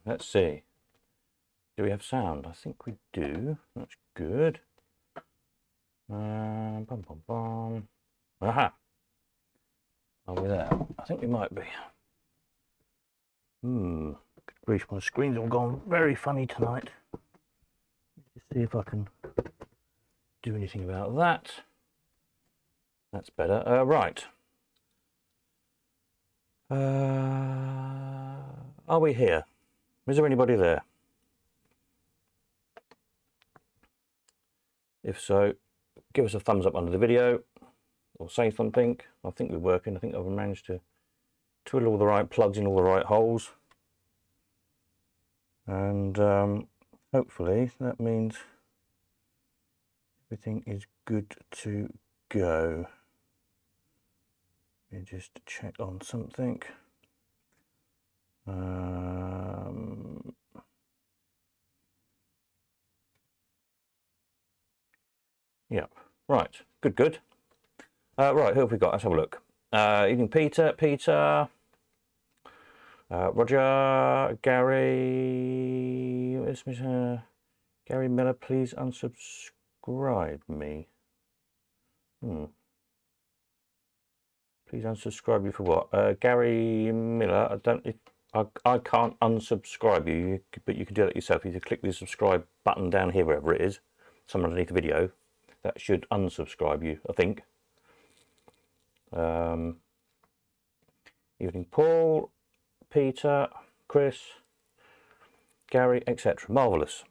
Let's see. Do we have sound? I think we do. That's good. Bum, bum, bum. Aha! Are we there? I think we might be. Good grief, my screen's all gone very funny tonight. Let's see if I can do anything about that. That's better. Right. Are we here? Is there anybody there? If so, give us a thumbs up under the video or say something. I think we're working. I think I've managed to twiddle all the right plugs in all the right holes. And hopefully that means everything is good to go. Let me just check on something. Yeah, right, good. Right, who have we got? Let's have a look. Evening, Peter, Roger, Gary, Gary Miller, please unsubscribe me. Please unsubscribe you for what? Gary Miller, I can't unsubscribe you, but you can do that yourself. You can click the subscribe button down here, wherever it is, somewhere underneath the video. That should unsubscribe you, I think. Evening, Paul, Peter, Chris, Gary, etc. Marvellous.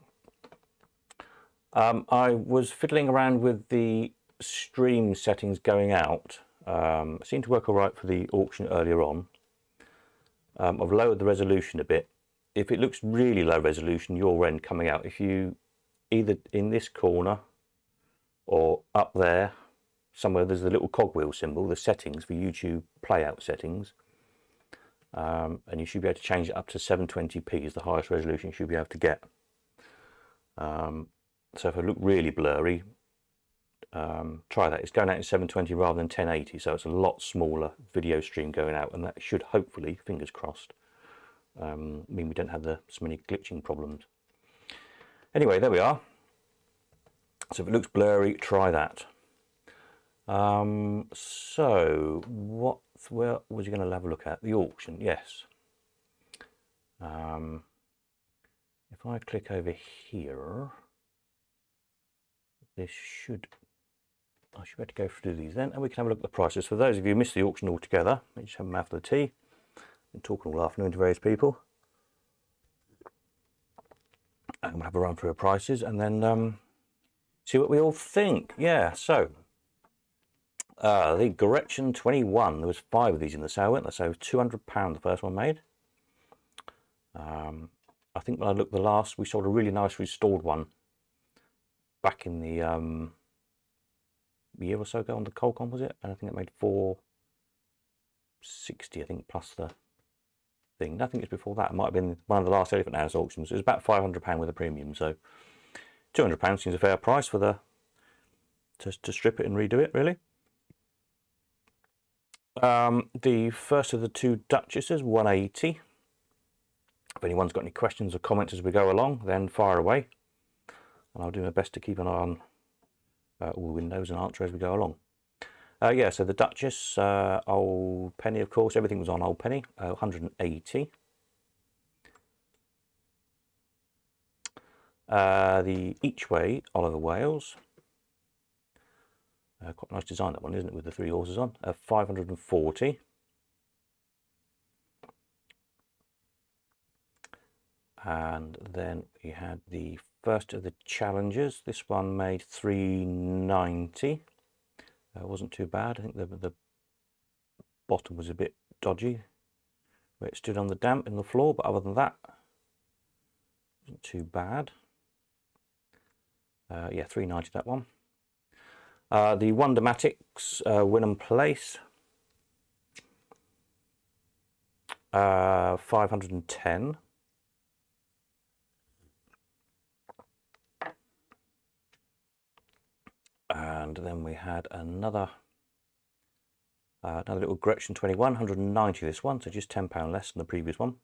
I was fiddling around with the stream settings going out. It seemed to work all right for the auction earlier on. I've lowered the resolution a bit. If it looks really low resolution, your end coming out, if you either in this corner or up there, somewhere there's the little cogwheel symbol, the settings for YouTube playout settings. And you should be able to change it up to 720p is the highest resolution you should be able to get. So if I look really blurry, try that. It's going out in 720 rather than 1080, so it's a lot smaller video stream going out, and that should hopefully, fingers crossed, mean we don't have so many glitching problems. Anyway, there we are. So if it looks blurry, try that. So where was you going to have a look at? The auction, yes. If I click over here, I should be able to go through these then, and we can have a look at the prices. For those of you who missed the auction altogether, I just have a mouthful of tea. Been talking all afternoon to various people. And we'll have a run through the prices and then see what we all think. Yeah, so the Gretchen 21, there was 5 of these in the sale, weren't there? So £200 the first one made. I think when I looked the last, we sold a really nice restored one back in the year or so ago on the Cold Composite, and I think it made £460, I think, plus the thing. Nothing is before that. It might have been one of the last Elephant House auctions. It was about £500 with a premium, so £200 seems a fair price for the to strip it and redo it, really. The first of the 2 Duchesses, 180. If anyone's got any questions or comments as we go along, then fire away, and I'll do my best to keep an eye on all the windows and answer as we go along. Yeah, so the Duchess, Old Penny, of course, everything was on Old Penny, 180. The Each Way, Oliver Wales. Quite a nice design, that one, isn't it, with the 3 horses on. 540. And then we had the first of the Challengers. This one made 390. Wasn't too bad. I think the bottom was a bit dodgy where it stood on the damp in the floor, but other than that, wasn't too bad. Yeah, 390 that one. The Wondermatics, Wynnum Place, 510. And then we had another little Gretchen 21, 190 this one, so just £10 less than the previous one.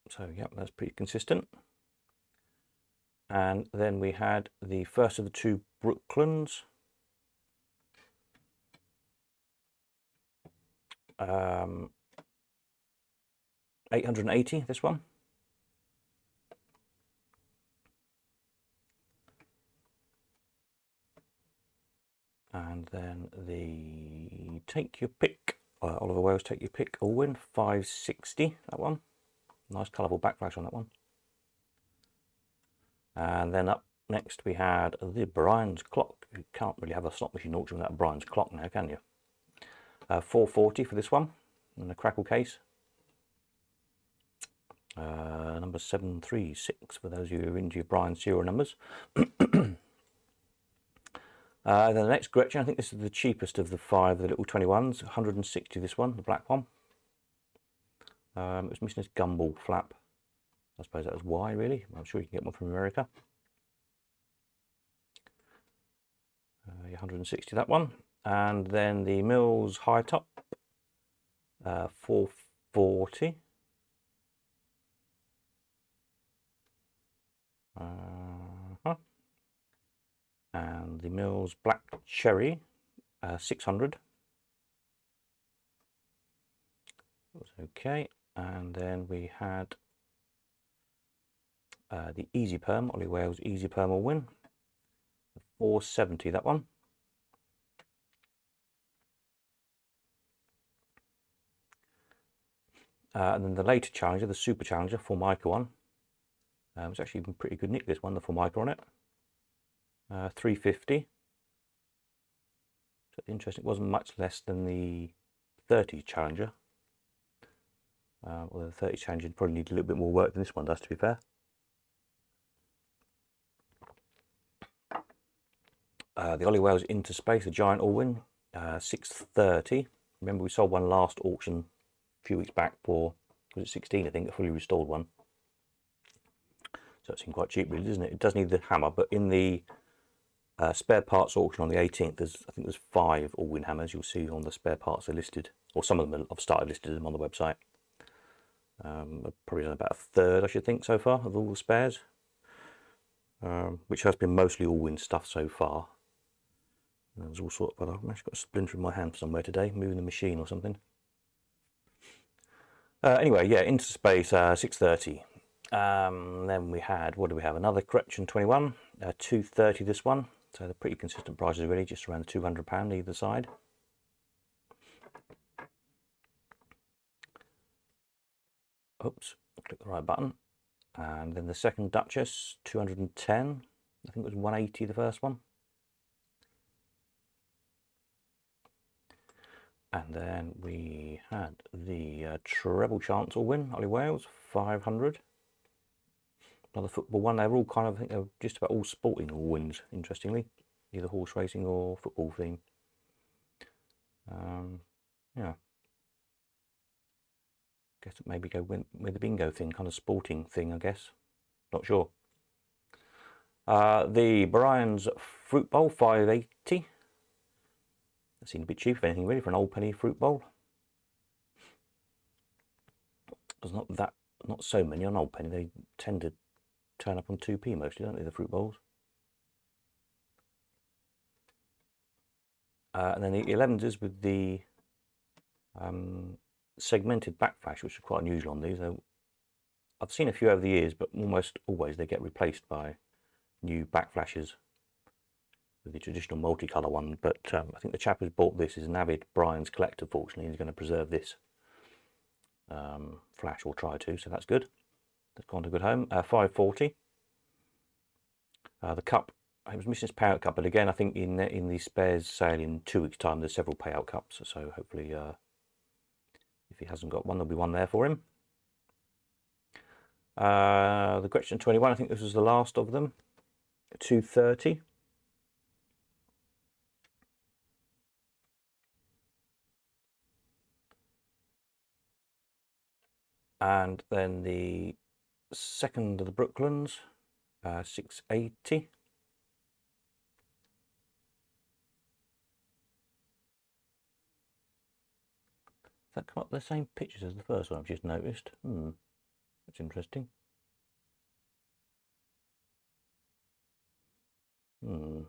So yeah, that's pretty consistent. And then we had the first of the two Brooklyns. 880, this one. And then the Take Your Pick, Oliver Wales Take Your Pick Allwyn, 560, that one. Nice colourful backflash on that one. And then up next we had the Brian's Clock. You can't really have a slot machine auction without a Brian's Clock now, can you? 440 for this one, in the crackle case. Number 736 for those of you who are into your Brian serial numbers. Then the next Gretchen, I think this is the cheapest of the 5, the little 21s, 160 this one, the black one. It was missing this gumball flap. I suppose that was why, really. I'm sure you can get one from America. 160 that one. And then the Mills High Top, 440. And the Mills Black Cherry, 600. Was okay. And then we had the Easy Perm, Ollie Wales Easy Perm Allwyn, 470 that one. And then the later Challenger, the Super Challenger, Formica one. It's actually been pretty good nick, this one, the Formica on it. 350. So interesting, it wasn't much less than the 30 Challenger. Although the 30 Challenger probably need a little bit more work than this one does, to be fair. The Ollie Wales Interspace, a Giant Allwyn, 630. Remember we sold one last auction a few weeks back for, was it 16 I think, a fully restored one. So it seemed quite cheap really, doesn't it? It does need the hammer, but in the spare parts auction on the 18th, I think there's 5 Allwyn hammers. You'll see on the spare parts are listed, or some of them I've started listed them on the website. I've probably done about a third, I should think, so far of all the spares, which has been mostly Allwyn stuff so far. And there's all sorts of, I've actually got a splinter in my hand somewhere today, moving the machine or something. Anyway, yeah, Interspace 630. Then we had, what do we have? Another correction 21, 230 this one. So they're pretty consistent prices really, just around £200 either side. Oops, click the right button. And then the second Duchess, 210. I think it was 180 the first one. And then we had the Treble Chance Allwyn, Ollie Wales, 500. Another football one. They were all kind of, I think they were just about all sporting Allwyns, interestingly. Either horse racing or football theme. Yeah. Guess maybe go with the bingo thing, kind of sporting thing, I guess. Not sure. The Brian's Fruit Bowl, 580. That seemed a bit cheap, if anything, really, for an old penny fruit bowl. There's not so many on old penny. They tend to turn up on 2p mostly, don't they, the fruit bowls? And then the 11s with the segmented backflash, which is quite unusual on these. I've seen a few over the years, but almost always they get replaced by new backflashes with the traditional multicolour one. But I think the chap who's bought this is an avid Brian's collector, fortunately. He's going to preserve this flash, or try to, so that's good. That's gone to good home. 540. The cup, I was missing his payout cup, but again, I think in the spares sale in 2 weeks' time, there's several payout cups, so hopefully if he hasn't got one, there'll be one there for him. The Gretchen 21, I think this was the last of them, 230. And then the second of the Brooklyns, 680. that come up with the same pictures as the first one I've just noticed? That's interesting. Okay,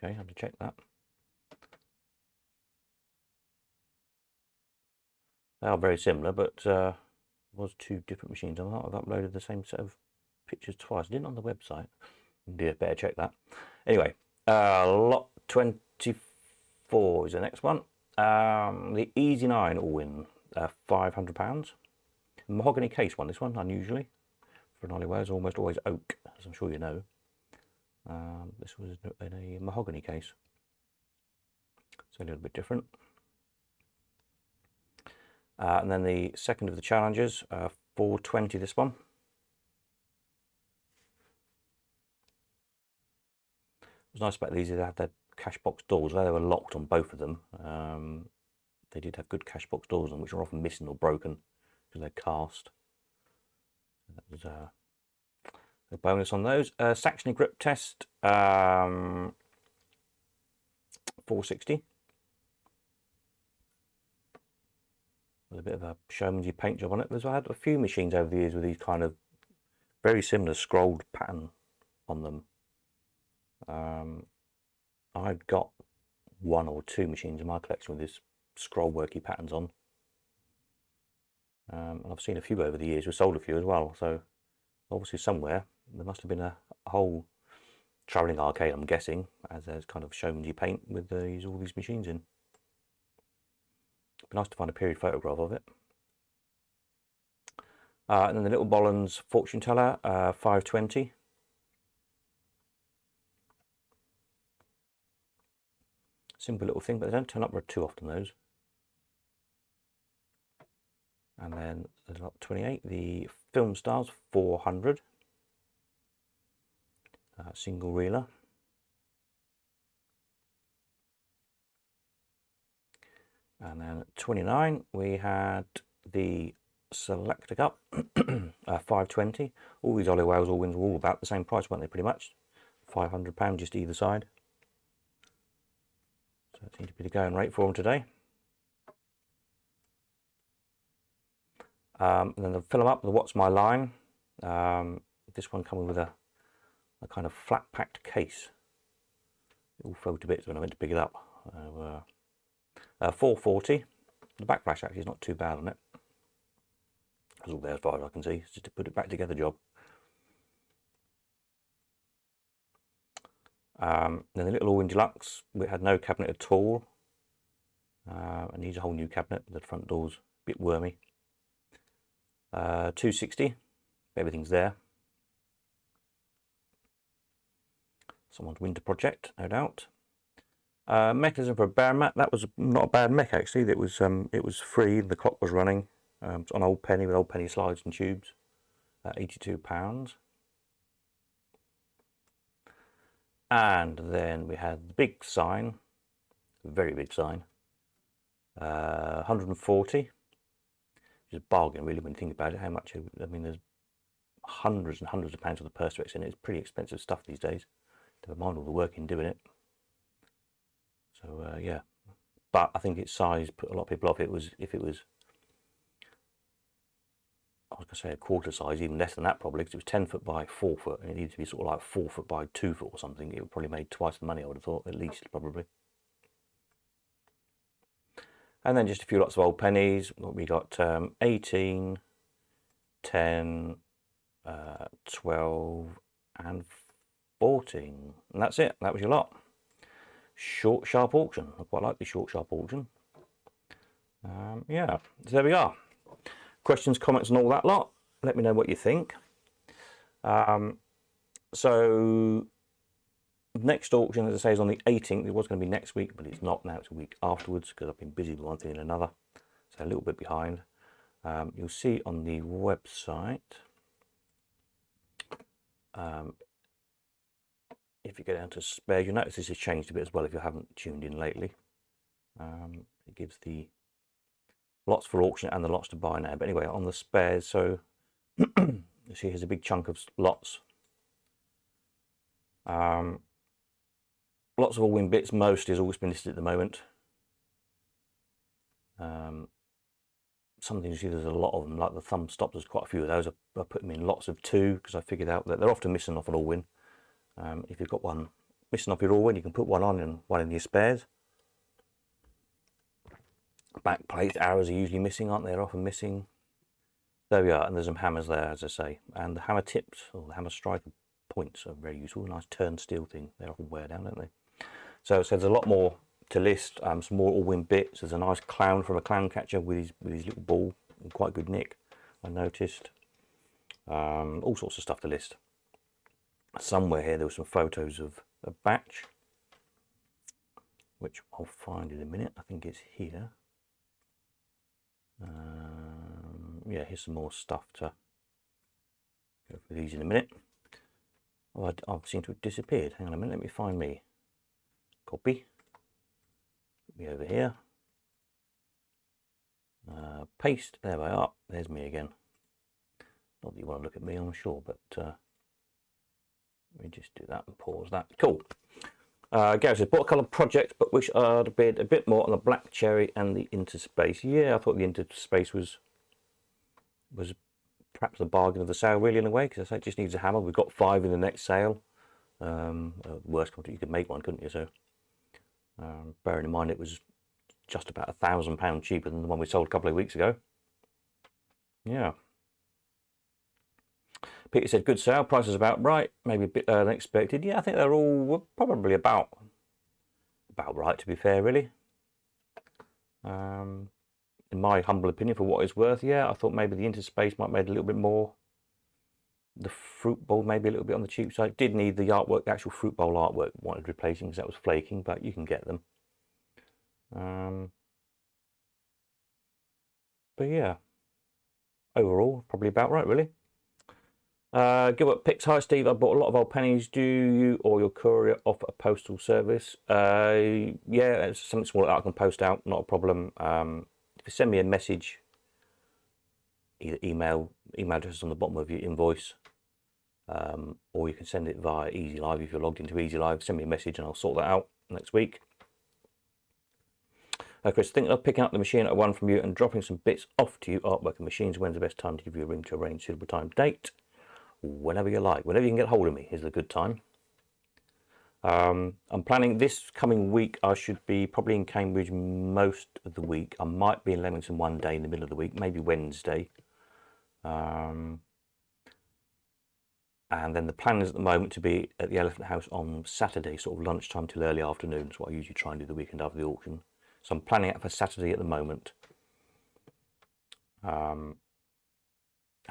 I have to check that. They are very similar, but was two different machines. I might have uploaded the same set of pictures twice. I didn't on the website. Yeah, better check that. Anyway, lot 24 is the next one. The Easy 9 all-in, £500. Mahogany case one, this one, unusually. For an Hollywell's, almost always oak, as I'm sure you know. This was in a mahogany case. It's a little bit different. And then the second of the challenges, 420 this one. What's nice about these is they had their cash box doors. Although they were locked on both of them, they did have good cash box doors on, which are often missing or broken because they're cast. That was a bonus on those. Saxony grip test, 460. With a bit of a showman's paint job on it. I've had a few machines over the years with these kind of very similar scrolled pattern on them. I've got one or two machines in my collection with this scroll worky patterns on. And I've seen a few over the years. We've sold a few as well. So obviously somewhere there must have been a whole travelling arcade, I'm guessing, as there's kind of showman's paint with all these machines in. It'd be nice to find a period photograph of it. And then the little Bollens fortune teller, 520. Simple little thing, but they don't turn up too often, those. And then the lot 28, the Film Stars 400. Single reeler. And then at 29, we had the Selector Cup, 520. All these Hollywell's all-wins were all about the same price, weren't they, pretty much? £500 just either side. So that seemed to be the going rate for them today. And then the fill 'em up, the What's My Line. This one coming with a kind of flat-packed case. It all fell to bits when I went to pick it up. 440. The backflash actually is not too bad on it. That's all there as far as I can see. It's just to put it back together job. Then the little all-in deluxe, we had no cabinet at all. And needs a whole new cabinet. The front door's a bit wormy. 260. Everything's there. Someone's winter project, no doubt. Mechanism for a bear mat. That was not a bad mech actually. It was free. The clock was running. It's on old penny with old penny slides and tubes. £82. And then we had the big sign, very big sign, 140. Which is a bargain really when you think about it. How much? I mean, there's hundreds and hundreds of pounds of the Perspex in it. It's pretty expensive stuff these days. Never mind all the work in doing it. So yeah, but I think its size put a lot of people off. If it was, I was going to say a quarter size, even less than that probably, because it was 10 foot by 4 foot, and it needed to be sort of like 4 foot by 2 foot or something. It would probably made twice the money, I would have thought, at least probably. And then just a few lots of old pennies. We got 18, 10, 12, and 14, and that's it. That was your lot. Short sharp auction. I quite like the short sharp auction. Yeah, so there we are. Questions, comments, and all that lot. Let me know what you think. So next auction, as I say, is on the 18th. It was going to be next week, but it's not now. It's a week afterwards because I've been busy with one thing and another, so a little bit behind. You'll see on the website. If you go down to spares, you'll notice this has changed a bit as well if you haven't tuned in lately. It gives the lots for auction and the lots to buy now. But anyway, on the spares, so you see here's a big chunk of lots. Lots of all-win bits. Most is always been listed at the moment. something you see there's a lot of them, like the thumb stops. There's quite a few of those. I put them in lots of 2 because I figured out that they're often missing off an all-win. If you've got one missing off your all-win, you can put one on and one in your spares. Back plates, arrows are usually missing, aren't they? They're often missing. There we are, and there's some hammers there, as I say. And the hammer tips, or the hammer striker points, are very useful. Nice turned steel thing. They often wear down, don't they? So there's a lot more to list. Some more all-win bits. There's a nice clown from a clown catcher with his little ball, in quite good nick, I noticed. All sorts of stuff to list. Somewhere here there were some photos of a batch, which I'll find in a minute. I think it's here. Yeah, here's some more stuff to go for these in a minute. Oh, I seem to have disappeared. Hang on a minute, let me find me. Copy. Put me over here. Paste. There we are. There's me again. Not that you want to look at me, I'm sure, but let me just do that and pause that. Cool. Gary says, bought a couple of projects, but wish I'd bid a bit more on the Black Cherry and the Interspace. Yeah, I thought the Interspace was perhaps the bargain of the sale, really, in a way, because it just needs a hammer. We've got 5 in the next sale. Worst contract, you could make one, couldn't you? So, bearing in mind it was just about £1,000 cheaper than the one we sold a couple of weeks ago. Yeah. Peter said, good sale, price is about right, maybe a bit earlier than expected. Yeah, I think they're all probably about right, to be fair, really. In my humble opinion, for what it's worth, yeah, I thought maybe the Interspace might have made a little bit more. The fruit bowl maybe a little bit on the cheap side. Did need the artwork, the actual fruit bowl artwork wanted replacing because that was flaking, but you can get them. But yeah, overall, probably about right, really. Gilbert Picks, hi Steve, I bought a lot of old pennies. Do you or your courier offer a postal service? Yeah, it's something small that I can post out, not a problem. If you send me a message, either email address on the bottom of your invoice, or you can send it via Easy Live. If you're logged into Easy Live, send me a message and I'll sort that out next week. Chris, thinking of picking up the machine at 1 from you and dropping some bits off to you, artwork and machines. When's the best time to give you a ring to arrange a suitable time date? Whenever you like, whenever you can get hold of me is a good time. I'm planning this coming week. I should be probably in Cambridge most of the week. I might be in Leamington one day in the middle of the week, maybe Wednesday. And then the plan is at the moment to be at the Elephant House on Saturday, sort of lunchtime till early afternoon. That's what I usually try and do the weekend after the auction. So I'm planning it for Saturday at the moment.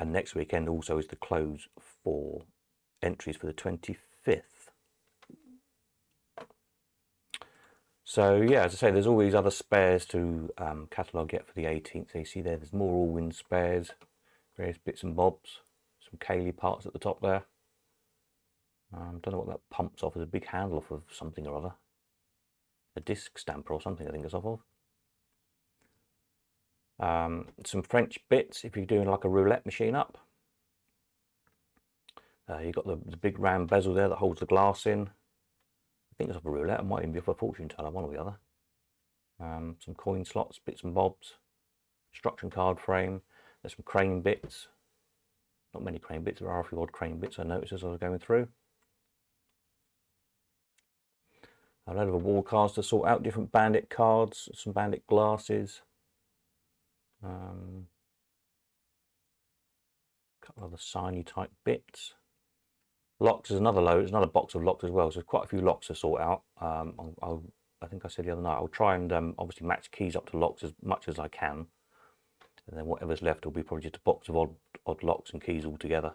And next weekend also is the close for entries for the 25th. So yeah, as I say, there's all these other spares to catalogue yet for the 18th. So you see there's more all-win spares, various bits and bobs, some Cayley parts at the top there. Don't know what that pumps off. There's a big handle off of something or other. A disc stamper or something I think it's off of. Some French bits if you're doing like a roulette machine up. You've got the big round bezel there that holds the glass in. I think it's off a roulette. It might even be off a fortune teller, one or the other. Some coin slots, bits and bobs. Instruction card frame. There's some crane bits. Not many crane bits. There are a few odd crane bits I noticed as I was going through. A load of wall cards to sort out, different bandit cards, some bandit glasses. A couple of other signy type bits. Locks is another load. There's another box of locks as well. So there's quite a few locks to sort out. I think I said the other night, I'll try and obviously match keys up to locks as much as I can. And then whatever's left will be probably just a box of odd locks and keys all together.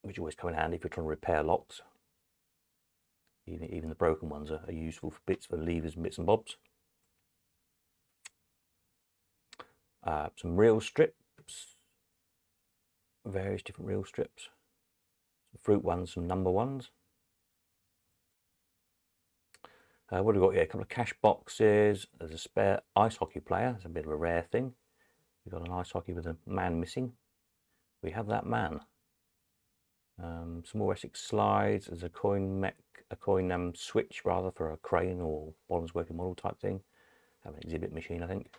Which always come in handy if you're trying to repair locks. Even the broken ones are useful for bits for levers and bits and bobs. Some reel strips, various different reel strips, some fruit ones, some number ones. What have we got here? A couple of cash boxes. There's a spare ice hockey player. It's a bit of a rare thing. We've got an ice hockey with a man missing. We have that man. Some more Essex slides. There's a coin switch rather for a crane or Bolland's working model type thing. Have an exhibit machine, I think.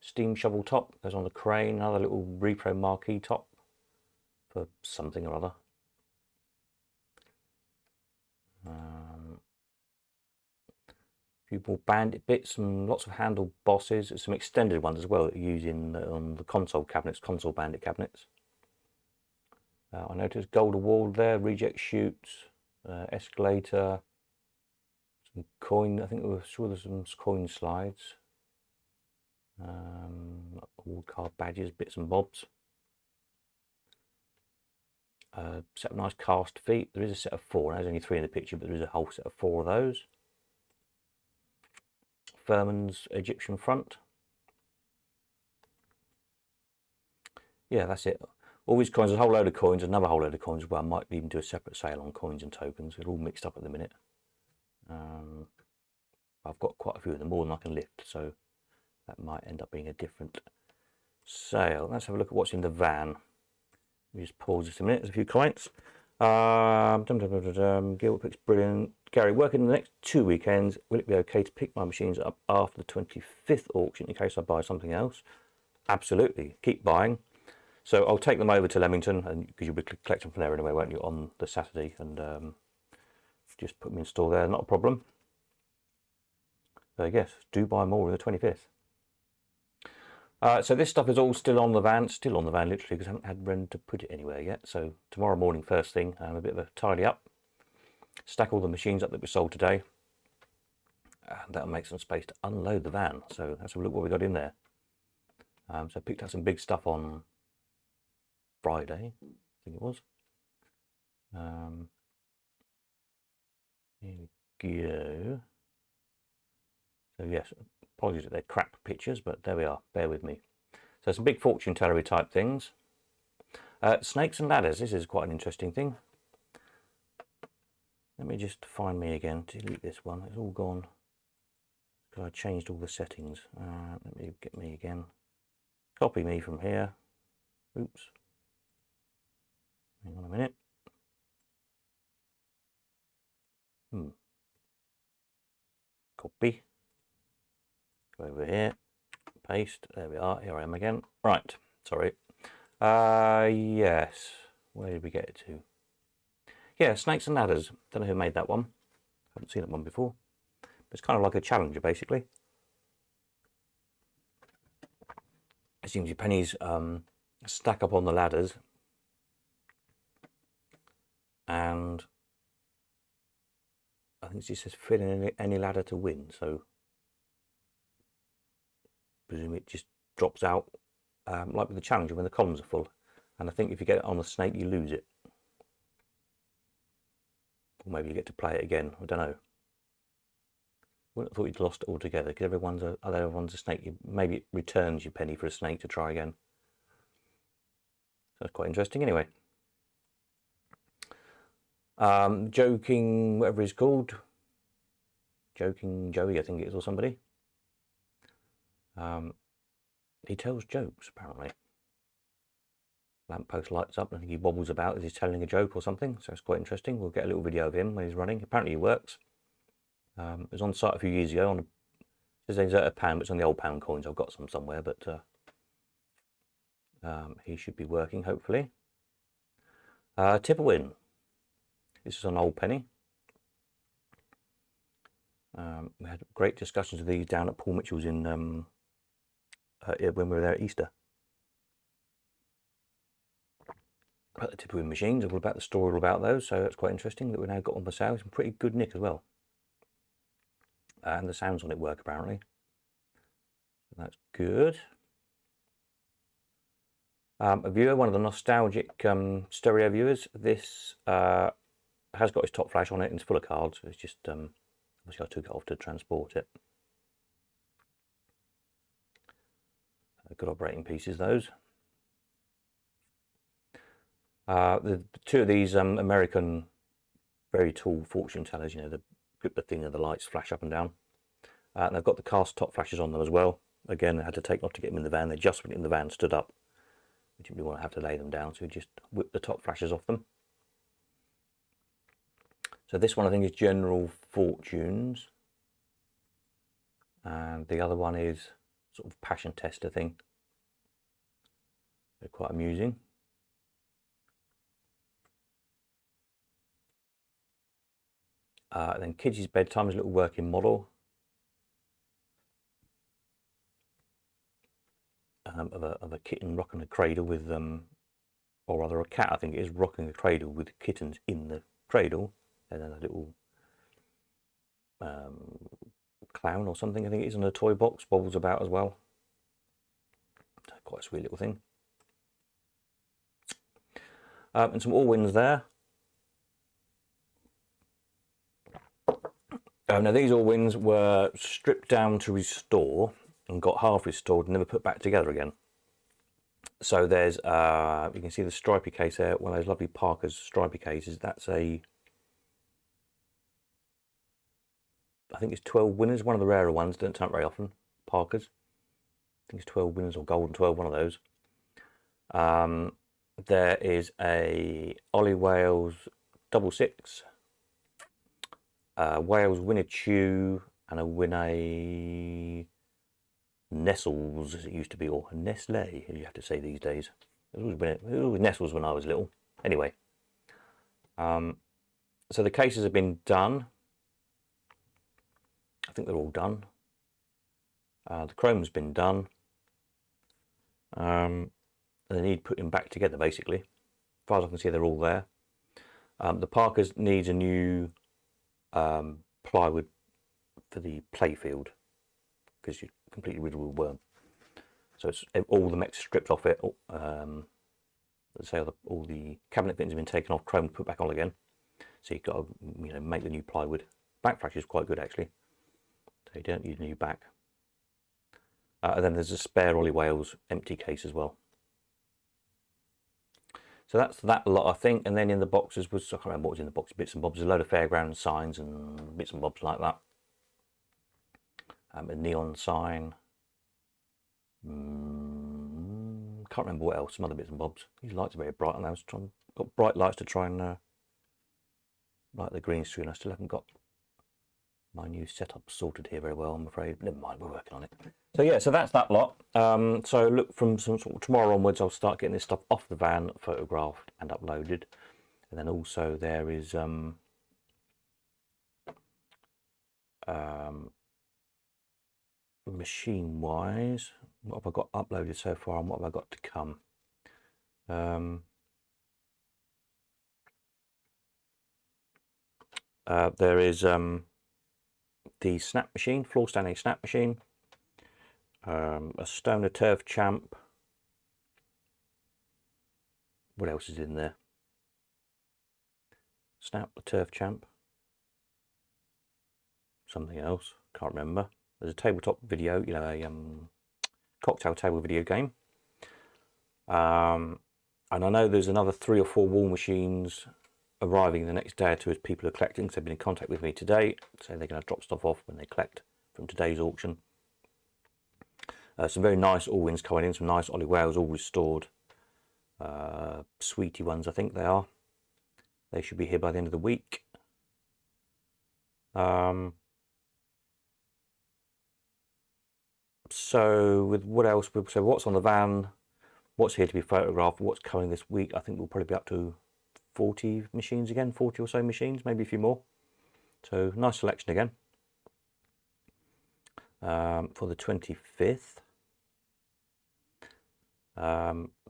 steam shovel top goes on the crane. Another little repro marquee top for something or other. A few more bandit bits, some lots of handle bosses, some extended ones as well that you use on the console cabinets, console bandit cabinets. I noticed gold award there, reject chutes, escalator, some coin. I think we were sure there's some coin slides, award card badges, bits and bobs. Set of nice cast feet. There is a set of 4. There's only 3 in the picture, but there is a whole set of 4 of those. Furman's Egyptian front. Yeah, that's it. All these coins, a whole load of coins, another whole load of coins. Well, I might even do a separate sale on coins and tokens. They're all mixed up at the minute. I've got quite a few of them, more than I can lift, so that might end up being a different sale. Let's have a look at what's in the van. Let me just pause this a minute. There's a few comments. Gilbert picks brilliant. Gary, working the next 2 weekends, will it be okay to pick my machines up after the 25th auction in case I buy something else? Absolutely, keep buying. So I'll take them over to Leamington, and because you'll be collecting from there anyway, won't you, on the Saturday, and just put them in store there, not a problem. So yes, do buy more on the 25th. So this stuff is all still on the van literally, because I haven't had room to put it anywhere yet. So tomorrow morning, first thing, a bit of a tidy up, stack all the machines up that we sold today, and that'll make some space to unload the van. So let's have a look what we got in there. So I picked up some big stuff on Friday, I think it was. Here we go. So yes, apologies that they're crap pictures, but there we are, bear with me. So some big fortune tellery type things. Snakes and ladders, this is quite an interesting thing. Let me just find me again, delete this one, it's all gone, because I changed all the settings. Let me get me again, copy me from here, oops, hang on a minute. Copy, go over here, paste, there we are, here I am again. Right, sorry. Yes, where did we get it to? Yeah, Snakes and Ladders. Don't know who made that one. Haven't seen that one before. But it's kind of like a challenger, basically. It seems your pennies stack up on the ladders, and I think it just says fill in any ladder to win. So I presume it just drops out like with the challenger when the columns are full. And I think if you get it on the snake, you lose it. Or maybe you get to play it again. I don't know. Wouldn't have thought you'd lost it altogether, because everyone's a snake. Maybe it returns your penny for a snake to try again. So that's quite interesting anyway. Joking, whatever he's called. Joking Joey, I think it is, or somebody. He tells jokes, apparently. Lamppost lights up, and I think he wobbles about as he's telling a joke or something, so it's quite interesting. We'll get a little video of him when he's running. Apparently he works. It was on site a few years ago, it says a pound, but it's on the old pound coins. I've got some somewhere, but he should be working, hopefully. Tip a win. This is an old penny. We had great discussions of these down at Paul Mitchell's in when we were there at Easter. About the tip a win machines, all about the story, all about those. So that's quite interesting that we've now got on for sale. It's in pretty good nick as well. And the sounds on it work, apparently. So that's good. A viewer, one of the nostalgic stereo viewers. This has got its top flash on it and it's full of cards. It's just obviously I took it off to transport it. Good operating pieces, those. The two of these American very tall fortune tellers, you know, the thing and the lights flash up and down. And they've got the cast top flashes on them as well. Again, I had to take them off to get them in the van. They just went in the van, stood up. We didn't really want to have to lay them down, so we just whipped the top flashes off them. So this one I think is General Fortunes. And the other one is sort of passion tester thing. They're quite amusing. Then Kids' Bedtime is a little working model of a kitten rocking a cradle with, or rather a cat, I think it is, rocking a cradle with kittens in the cradle, and then a little clown or something, I think it is, in a toy box, bobbles about as well. Quite a sweet little thing. And some Allwins there. Now these Allwins were stripped down to restore and got half restored and never put back together again. So there's, you can see the stripy case there, one of those lovely Parker's stripy cases. That's a, I think it's 12 winners, one of the rarer ones, don't turn up very often, Parker's. I think it's 12 winners or golden 12, one of those. There is a Ollie Wales double six, Wales Winner Chew, and a Winner Nestles, as it used to be, or Nestle, as you have to say these days. It was always Nestles when I was little. Anyway, so the cases have been done. I think they're all done. The chrome's been done. They need putting back together, basically. As far as I can see, they're all there. The Parker's needs a new plywood for the playfield, because you're completely rid of all the worm. So it's all the mech's stripped off it. Let's say all the cabinet fittings have been taken off, chrome put back on again. So you've got to make the new plywood. Back fracture is quite good actually. So you don't need a new back. And then there's a spare Ollie Wales empty case as well. So that's that lot, I think. And then in the boxes was, I can't remember what was in the box, bits and bobs. There's a load of fairground signs and bits and bobs like that. A neon sign. Can't remember what else, some other bits and bobs. These lights are very bright, and I was got bright lights to try and light the green screen. I still haven't got my new setup sorted here very well, I'm afraid. Never mind, we're working on it. So yeah, so that's that lot. So look, from some sort of tomorrow onwards, I'll start getting this stuff off the van, photographed and uploaded. And then also there is machine wise, what have I got uploaded so far and what have I got to come? There is the snap machine, floor standing snap machine, a Stoner Turf Champ. What else is in there? Snap, the Turf Champ, something else, can't remember. There's a tabletop video, a cocktail table video game. And I know there's another 3 or 4 wall machines arriving the next day or two as people are collecting. So they've been in contact with me today, so they're going to drop stuff off when they collect from today's auction. Some very nice Allwins coming in, some nice Ollie Wales, all restored. Sweetie ones, I think they are. They should be here by the end of the week. So with what else? So what's on the van, what's here to be photographed, what's coming this week? I think we'll probably be up to 40 machines again, 40 or so machines, maybe a few more. So nice selection again for the 25th.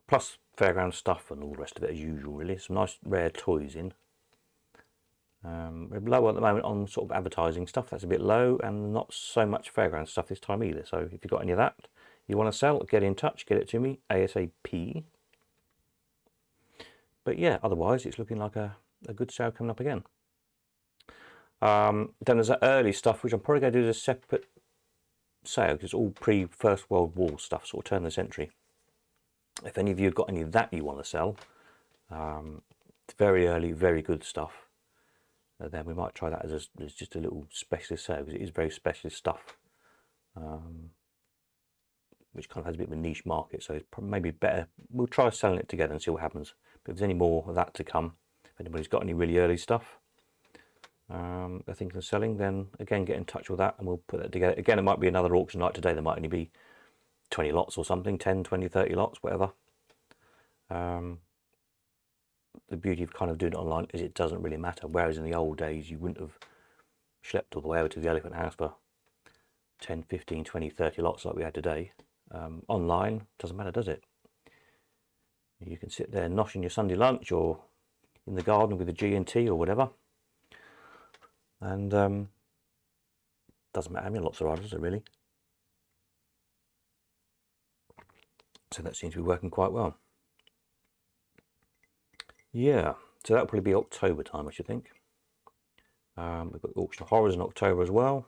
Plus fairground stuff and all the rest of it as usual, really. Some nice rare toys in. We're low at the moment on sort of advertising stuff. That's a bit low, and not so much fairground stuff this time either. So if you've got any of that you want to sell, get in touch, get it to me ASAP. But yeah, otherwise it's looking like a good sale coming up again. Then there's that early stuff, which I'm probably going to do as a separate sale, because it's all pre-First World War stuff, sort of turn of the century. If any of you have got any of that you want to sell, it's very early, very good stuff. Then we might try that as just a little specialist sale, because it is very specialist stuff, which kind of has a bit of a niche market. So it's maybe better, we'll try selling it together and see what happens. But if there's any more of that to come, if anybody's got any really early stuff they're thinking of selling, then again get in touch with that and we'll put that together. Again, it might be another auction like today. There might only be 20 lots or something, 10, 20, 30 lots, whatever. The beauty of kind of doing it online is it doesn't really matter, whereas in the old days you wouldn't have schlepped all the way over to the Elephant House for 10, 15, 20, 30 lots like we had today. Online, doesn't matter, does it? You can sit there noshing your Sunday lunch or in the garden with a G&T or whatever, and doesn't matter how many lots there are, does it really? So that seems to be working quite well. Yeah, so that'll probably be October time, I should think. We've got the Auction of Horrors in October as well.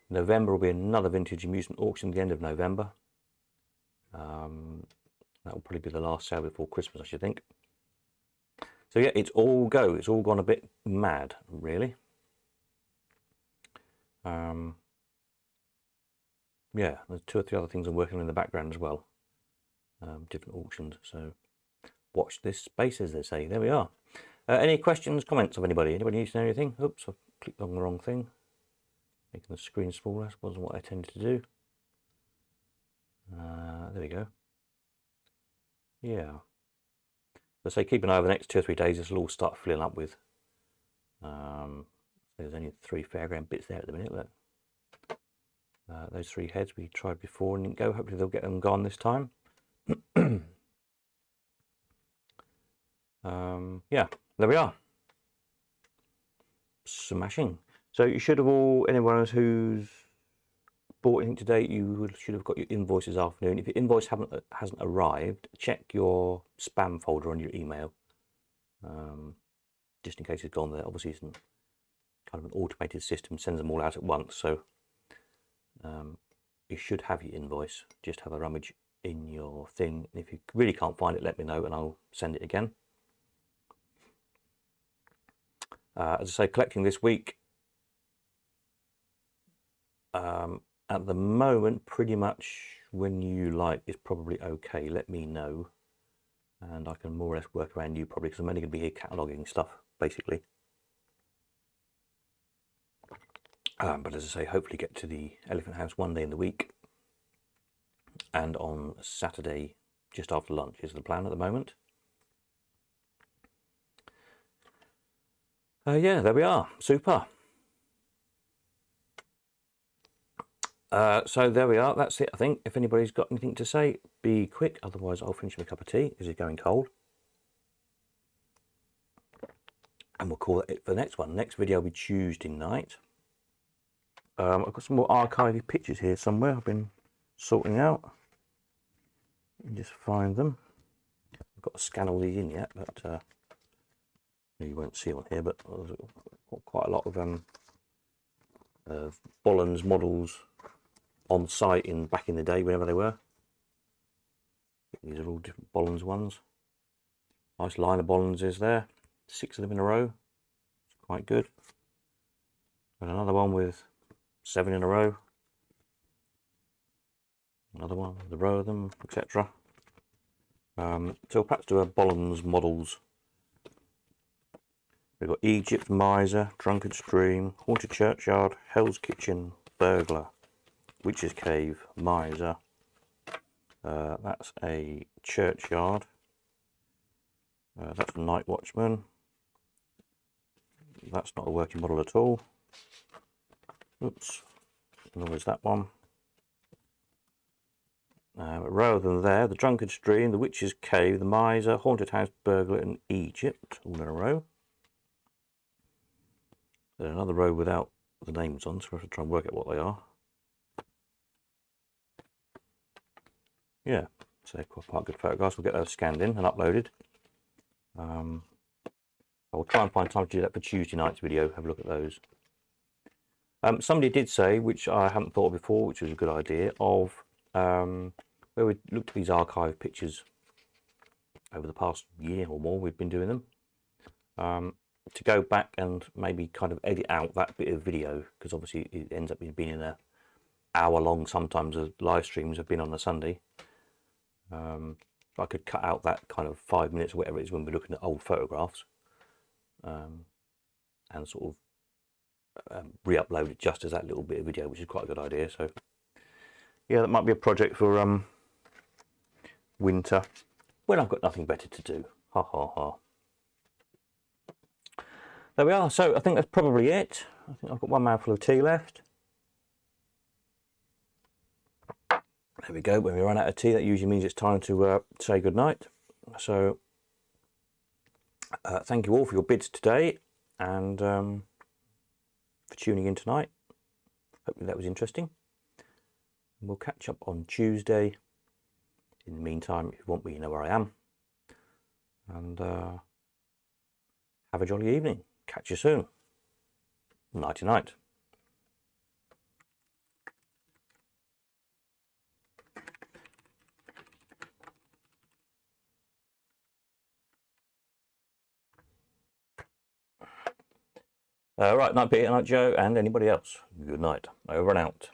November will be another vintage amusement auction at the end of November. That will probably be the last sale before Christmas, I should think. So yeah, it's all go. It's all gone a bit mad, really. Yeah, there's 2 or 3 other things I'm working on in the background as well. Different auctions, so watch this space, as they say. There we are. Any questions, comments of anybody? Anybody needs to know anything? Oops, I've clicked on the wrong thing. Making the screen smaller wasn't what I tended to do. There we go. Yeah. So say keep an eye over the next 2 or 3 days. This will all start filling up with. There's only 3 fairground bits there at the minute. Look. Those 3 heads we tried before and didn't go. Hopefully they'll get them gone this time. Yeah, there we are. Smashing. So you should have all, anyone who's bought anything today, you should have got your invoice this afternoon. If your invoice hasn't arrived, check your spam folder on your email, just in case it's gone there. Obviously, it's kind of an automated system, sends them all out at once, so you should have your invoice. Just have a rummage in your thing. If you really can't find it, let me know and I'll send it again. As I say, collecting this week, at the moment, pretty much when you like is probably okay. Let me know and I can more or less work around you, probably, because I'm only going to be here cataloguing stuff basically. But as I say, hopefully get to the Elephant House one day in the week, and on Saturday just after lunch is the plan at the moment. Yeah, there we are. Super. So there we are. That's it, I think. If anybody's got anything to say, be quick. Otherwise, I'll finish my cup of tea because it's going cold. And we'll call it for the next one. Next video will be Tuesday night. I've got some more archivy pictures here somewhere I've been sorting out. Just find them. I've got to scan all these in yet, but you won't see on here, but there's quite a lot of Bollens models on site back in the day, whenever they were. These are all different Bollens ones. Nice line of Bollens is there. 6 of them in a row. It's quite good. And another one with 7 in a row. Another one with a row of them, etc. So we'll perhaps do a Bollens models. We've got Egypt, Miser, Drunken Stream, Haunted Churchyard, Hell's Kitchen, Burglar, Witch's Cave, Miser. That's a churchyard. That's a Night Watchman. That's not a working model at all. Oops. Nor is that one. A row of them there. The Drunken Stream, the Witch's Cave, the Miser, Haunted House, Burglar, and Egypt, all in a row. There's another row without the names on, so we have to try and work out what they are. Yeah, so quite good photographs. We'll get those scanned in and uploaded. I'll try and find time to do that for Tuesday night's video. Have a look at those. Somebody did say, which I hadn't thought of before, which was a good idea, of where we looked at these archive pictures over the past year or more. We've been doing them. To go back and maybe kind of edit out that bit of video, because obviously it ends up being in an hour long sometimes, as live streams have been on a Sunday. I could cut out that kind of 5 minutes or whatever it is when we're looking at old photographs, and sort of re-upload it just as that little bit of video, which is quite a good idea. So Yeah, that might be a project for winter when I've got nothing better to do. Ha ha ha. There we are. So I think that's probably it. I think I've got one mouthful of tea left. There we go. When we run out of tea, that usually means it's time to say goodnight. So thank you all for your bids today and for tuning in tonight. Hopefully that was interesting. We'll catch up on Tuesday. In the meantime, if you want me, you know where I am. And have a jolly evening. Catch you soon. Nighty night. Right, night Peter, night Joe, and anybody else. Good night. Over and out.